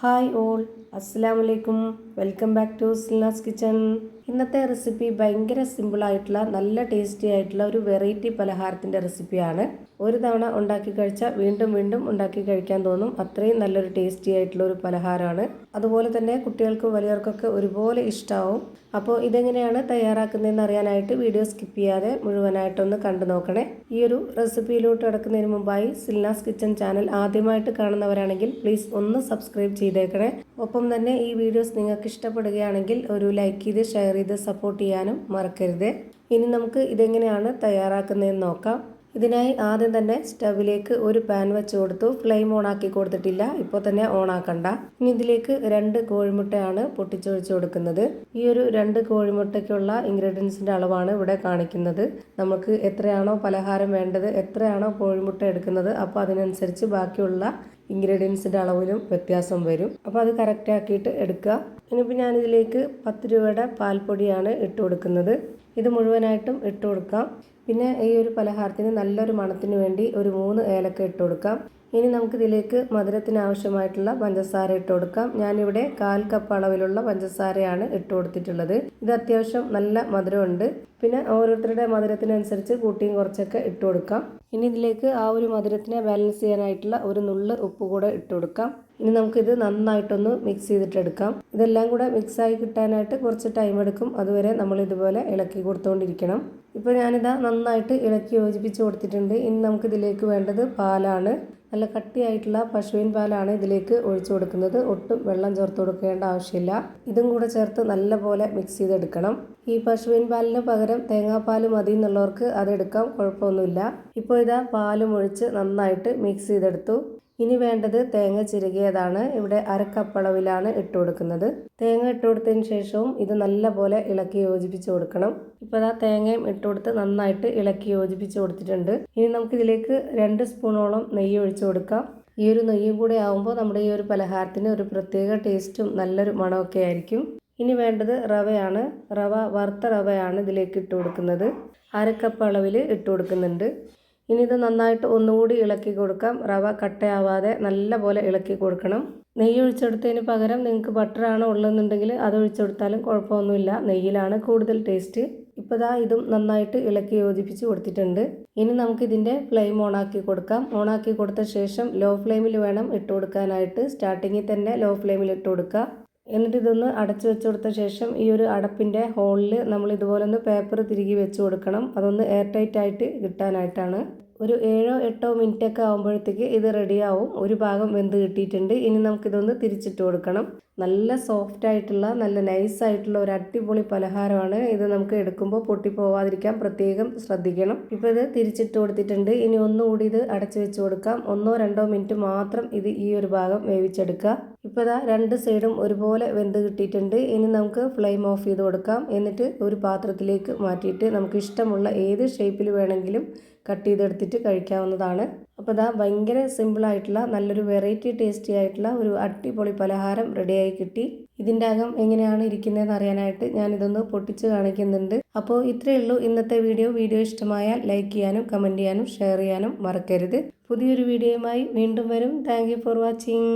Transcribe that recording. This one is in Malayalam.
ഹായ് ഓൾ, അസ്സലാമലൈക്കും. വെൽക്കം ബാക്ക് ടു സിൽനാസ് കിച്ചൺ. ഇന്നത്തെ റെസിപ്പി ഭയങ്കര സിമ്പിളായിട്ടുള്ള നല്ല ടേസ്റ്റി ആയിട്ടുള്ള ഒരു വെറൈറ്റി പലഹാരത്തിൻ്റെ റെസിപ്പിയാണ്. ഒരു തവണ ഉണ്ടാക്കി കഴിച്ചാൽ വീണ്ടും വീണ്ടും ഉണ്ടാക്കി കഴിക്കാൻ തോന്നും. അത്രയും നല്ലൊരു ടേസ്റ്റി ആയിട്ടുള്ള ഒരു പലഹാരമാണ്. അതുപോലെ തന്നെ കുട്ടികൾക്കും വലിയവർക്കൊക്കെ ഒരുപോലെ ഇഷ്ടമാവും. അപ്പോൾ ഇതെങ്ങനെയാണ് തയ്യാറാക്കുന്നതെന്ന് അറിയാനായിട്ട് വീഡിയോ സ്കിപ്പ് ചെയ്യാതെ മുഴുവനായിട്ടൊന്ന് കണ്ടു നോക്കണേ. ഈ ഒരു റെസിപ്പിയിലോട്ട് കിടക്കുന്നതിന് മുമ്പായി സിൽനാസ് കിച്ചൺ ചാനൽ ആദ്യമായിട്ട് കാണുന്നവരാണെങ്കിൽ പ്ലീസ് ഒന്ന് സബ്സ്ക്രൈബ് ചെയ്തേക്കണേ. ഒപ്പം തന്നെ ഈ വീഡിയോസ് നിങ്ങൾക്ക് ഇഷ്ടപ്പെടുകയാണെങ്കിൽ ഒരു ലൈക്ക് ചെയ്ത് ഷെയർ ചെയ്ത് സപ്പോർട്ട് ചെയ്യാനും മറക്കരുത്. ഇനി നമുക്ക് ഇതെങ്ങനെയാണ് തയ്യാറാക്കുന്നതെന്ന് നോക്കാം. ഇതിനായി ആദ്യം തന്നെ സ്റ്റവിലേക്ക് ഒരു പാൻ വെച്ച് കൊടുത്തു. ഫ്ലെയിം ഓൺ ആക്കി കൊടുത്തിട്ടില്ല, ഇപ്പോൾ തന്നെ ഓൺ ആക്കണ്ട. ഇനി ഇതിലേക്ക് 2 കോഴിമുട്ടയാണ് പൊട്ടിച്ചൊഴിച്ച് കൊടുക്കുന്നത്. ഈ ഒരു 2 കോഴിമുട്ടയ്ക്കുള്ള ഇൻഗ്രീഡിയൻസിൻ്റെ അളവാണ് ഇവിടെ കാണിക്കുന്നത്. നമുക്ക് എത്രയാണോ പലഹാരം വേണ്ടത്, എത്രയാണോ കോഴിമുട്ട എടുക്കുന്നത്, അപ്പോൾ അതിനനുസരിച്ച് ബാക്കിയുള്ള ഇൻഗ്രീഡിയൻസിൻ്റെ അളവിലും വ്യത്യാസം വരും. അപ്പോൾ അത് കറക്റ്റ് ആക്കിയിട്ട് എടുക്കുക. ഇനിയിപ്പോൾ ഞാനിതിലേക്ക് 10 രൂപയുടെ പാൽപ്പൊടിയാണ് ഇട്ട് കൊടുക്കുന്നത്. ഇത് മുഴുവനായിട്ടും ഇട്ട് കൊടുക്കാം. പിന്നെ ഈ ഒരു പലഹാരത്തിന് നല്ലൊരു മണത്തിന് വേണ്ടി ഒരു 3 ഏലക്ക ഇട്ട് കൊടുക്കാം. ഇനി നമുക്കിതിലേക്ക് മധുരത്തിന് ആവശ്യമായിട്ടുള്ള പഞ്ചസാര ഇട്ട് കൊടുക്കാം. ഞാനിവിടെ 1/4 കപ്പ് അളവിലുള്ള പഞ്ചസാരയാണ് ഇട്ട് കൊടുത്തിട്ടുള്ളത്. ഇത് അത്യാവശ്യം നല്ല മധുരമുണ്ട്. പിന്നെ ഓരോരുത്തരുടെ മധുരത്തിനനുസരിച്ച് കൂട്ടിയും കുറച്ചൊക്കെ ഇട്ട് കൊടുക്കാം. ഇനി ഇതിലേക്ക് ആ ഒരു മധുരത്തിനെ ബാലൻസ് ചെയ്യാനായിട്ടുള്ള ഒരു നുള്ള് ഉപ്പ് കൂടെ ഇട്ട് കൊടുക്കാം. ഇനി നമുക്കിത് നന്നായിട്ടൊന്ന് മിക്സ് ചെയ്തിട്ടെടുക്കാം. ഇതെല്ലാം കൂടെ മിക്സായി കിട്ടാനായിട്ട് കുറച്ച് ടൈം എടുക്കും. അതുവരെ നമ്മൾ ഇതുപോലെ ഇളക്കി കൊടുത്തുകൊണ്ടിരിക്കണം. ഇപ്പോൾ ഞാനിതാ നന്നായിട്ട് ഇളക്കി യോജിപ്പിച്ച് കൊടുത്തിട്ടുണ്ട്. ഇനി നമുക്കിതിലേക്ക് വേണ്ടത് പാലാണ്. നല്ല കട്ടിയായിട്ടുള്ള പശുവിൻ പാലാണ് ഇതിലേക്ക് ഒഴിച്ചു കൊടുക്കുന്നത്. ഒട്ടും വെള്ളം ചേർത്ത് കൊടുക്കേണ്ട ആവശ്യമില്ല. ഇതും കൂടെ ചേർത്ത് നല്ലപോലെ മിക്സ് ചെയ്തെടുക്കണം. ഈ പശുവിൻ പാലിന് പകരം തേങ്ങാപ്പാൽ മതി എന്നുള്ളവർക്ക് അതെടുക്കാം, കുഴപ്പമൊന്നുമില്ല. ഇപ്പോൾ ഇതാ പാലും ഒഴിച്ച് നന്നായിട്ട് മിക്സ് ചെയ്തെടുത്തു. ഇനി വേണ്ടത് തേങ്ങ ചിരകിയതാണ്. ഇവിടെ 1/2 കപ്പ് അളവിലാണ് ഇട്ട് കൊടുക്കുന്നത്. തേങ്ങ ഇട്ട് കൊടുത്തതിന് ശേഷവും ഇത് നല്ലപോലെ ഇളക്കി യോജിപ്പിച്ച് കൊടുക്കണം. ഇപ്പോൾ ഇതാ തേങ്ങയും ഇട്ട് കൊടുത്ത് നന്നായിട്ട് ഇളക്കി യോജിപ്പിച്ച് കൊടുത്തിട്ടുണ്ട്. ഇനി നമുക്കിതിലേക്ക് 2 സ്പൂണോളം നെയ്യ് ഒഴിച്ച് കൊടുക്കാം. ഈ ഒരു നെയ്യും കൂടെ ആകുമ്പോൾ നമ്മുടെ ഈ ഒരു പലഹാരത്തിന് ഒരു പ്രത്യേക ടേസ്റ്റും നല്ലൊരു മണമൊക്കെ ആയിരിക്കും. ഇനി വേണ്ടത് റവയാണ്. വറുത്ത റവയാണ് ഇതിലേക്ക് ഇട്ട് കൊടുക്കുന്നത്. 1/2 കപ്പ് അളവിൽ ഇട്ട് കൊടുക്കുന്നുണ്ട്. ഇനി ഇത് നന്നായിട്ട് ഒന്നുകൂടി ഇളക്കി കൊടുക്കാം. റവ കട്ടയാവാതെ നല്ലപോലെ ഇളക്കി കൊടുക്കണം. നെയ്യ് ഒഴിച്ചെടുത്തതിന് പകരം നിങ്ങൾക്ക് ബട്ടറാണ് ഉള്ളതെന്നുണ്ടെങ്കിൽ അത് ഒഴിച്ചെടുത്താലും കുഴപ്പമൊന്നുമില്ല. നെയ്യിലാണ് കൂടുതൽ ടേസ്റ്റ്. ഇപ്പോൾ ദാ ഇതും നന്നായിട്ട് ഇളക്കി യോജിപ്പിച്ച് കൊടുത്തിട്ടുണ്ട്. ഇനി നമുക്കിതിൻ്റെ ഫ്ലെയിം ഓണാക്കി കൊടുക്കാം. ഓണാക്കി കൊടുത്ത ശേഷം ലോ ഫ്ലെയിമിൽ വേണം ഇട്ട് കൊടുക്കാനായിട്ട്. സ്റ്റാർട്ടിങ്ങിൽ തന്നെ ലോ ഫ്ലെയിമിൽ ഇട്ട് കൊടുക്കുക. എന്നിട്ട് ഇതൊന്ന് അടച്ചു വെച്ച് കൊടുത്ത ശേഷം ഈ ഒരു അടപ്പിൻ്റെ ഹോളിൽ നമ്മൾ ഇതുപോലെ ഒന്ന് പേപ്പർ തിരികെ വെച്ച് കൊടുക്കണം. അതൊന്ന് എയർ ടൈറ്റ് ആയിട്ട് കിട്ടാനായിട്ടാണ്. ഒരു 7-8 മിനിറ്റൊക്കെ ആകുമ്പോഴത്തേക്ക് ഇത് റെഡിയാവും. ഒരു ഭാഗം വെന്ത് കിട്ടിയിട്ടുണ്ട്. ഇനി നമുക്കിതൊന്ന് തിരിച്ചിട്ട് കൊടുക്കണം. നല്ല സോഫ്റ്റ് ആയിട്ടുള്ള നല്ല നൈസായിട്ടുള്ള ഒരു അടിപൊളി പലഹാരമാണ്. ഇത് നമുക്ക് എടുക്കുമ്പോൾ പൊട്ടിപ്പോവാതിരിക്കാൻ പ്രത്യേകം ശ്രദ്ധിക്കണം. ഇപ്പോൾ ഇത് തിരിച്ചിട്ട് കൊടുത്തിട്ടുണ്ട്. ഇനി ഒന്നുകൂടി ഇത് അടച്ചു വെച്ച് കൊടുക്കാം. 1-2 മിനിറ്റ് മാത്രം ഇത് ഈ ഒരു ഭാഗം വേവിച്ചെടുക്കുക. ഇപ്പോൾ ഇതാ 2 സൈഡും ഒരുപോലെ വെന്ത് കിട്ടിയിട്ടുണ്ട്. ഇനി നമുക്ക് ഫ്ലെയിം ഓഫ് ചെയ്ത് കൊടുക്കാം. എന്നിട്ട് ഒരു പാത്രത്തിലേക്ക് മാറ്റിയിട്ട് നമുക്ക് ഇഷ്ടമുള്ള ഏത് ഷേപ്പിൽ വേണമെങ്കിലും കട്ട് ചെയ്തെടുത്തിട്ട് കഴിക്കാവുന്നതാണ്. അപ്പോൾ ഇതാ ഭയങ്കര സിമ്പിളായിട്ടുള്ള നല്ലൊരു വെറൈറ്റി ടേസ്റ്റി ആയിട്ടുള്ള ഒരു അടിപൊളി പലഹാരം റെഡിയായി കിട്ടി. ഇതിൻ്റെ അകം എങ്ങനെയാണ് ഇരിക്കുന്നതെന്ന് അറിയാനായിട്ട് ഞാനിതൊന്ന് പൊട്ടിച്ച് കാണിക്കുന്നുണ്ട്. അപ്പോൾ ഇത്രയേ ഉള്ളൂ ഇന്നത്തെ വീഡിയോ ഇഷ്ടമായാൽ ലൈക്ക് ചെയ്യാനും കമൻറ്റ് ചെയ്യാനും ഷെയർ ചെയ്യാനും മറക്കരുത്. പുതിയൊരു വീഡിയോയുമായി വീണ്ടും വരും. Thank you for watching.